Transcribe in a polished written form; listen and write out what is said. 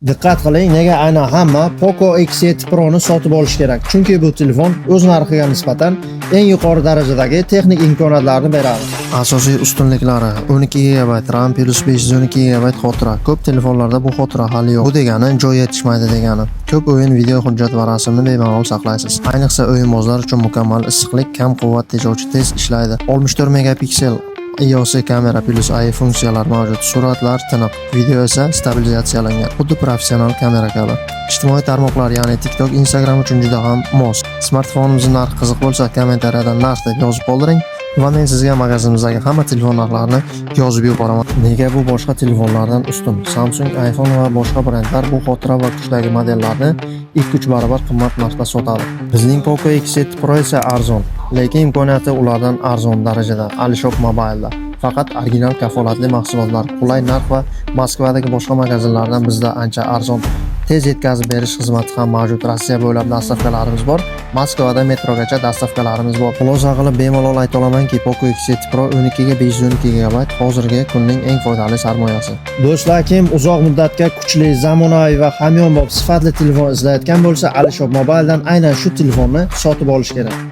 Diqqat qiling, nega aynan hamma Poco X7 Pro ni sotib olish kerak? Chunki bu telefon o'z narxiga nisbatan eng yuqori darajadagi texnik imkoniyatlarni beradi. Asosiy ustunliklari: 12 GB RAM plus 512 GB xotira. Ko'p telefonlarda bu xotira hali yo'q. Bu degani joy yetishmaydi degani. Ko'p o'yin, video, hujjat va rasmni bemalol saqlaysiz. Ayniqsa o'yinbozlar uchun mukammal issiqlik, kam quvvat tejovchi tez ishlaydi. 64 megapiksel iOS kamera plus AI funksiyalar mavjud. Suratlar tiniq, video esa stabilizatsiyalangan, xuddi professional kamera kabi. Ijtimoiy tarmoqlar, ya'ni TikTok, Instagram uchun juda ham mos. Smartfonimizning narxi qiziq bo'lsa, kommentariyada narx deb yozib qoldiring va men sizga magazinimizdagi hamma telefon narxlarini yozib yuboraman. Nega bu boshqa telefonlardan ustun? Samsung, iPhone va boshqa brendlar bu xotira va kuchdagi modellarni 2-3 barobar qimmat narxda sotadi. Bizning Poco X7 Pro esa arzon, lekin imkoniyati ulardan arzon darajada. Alishop Mobile'da faqat original kafolatli mahsulotlar, qulay narx va Moskvadagi boshqa magazinlardan bizda ancha arzon. Tez yetkazib berish xizmati ham mavjud. Rossiya bo'ylab dastavkalarimiz bor. Moskvada metrogacha dastavkalarimiz bor. Xulosa qilib bemalol ayta olamanki, Poco X7 Pro 12 ga 512 GB hozirgi kunning eng foydali sarmoyasi. Do'stlar, kim uzoq muddatga kuchli, zamonaviy va hamyonbop sifatli telefon izlayotgan bo'lsa, Alishop Mobile'dan aynan shu telefonni sotib olish kerak.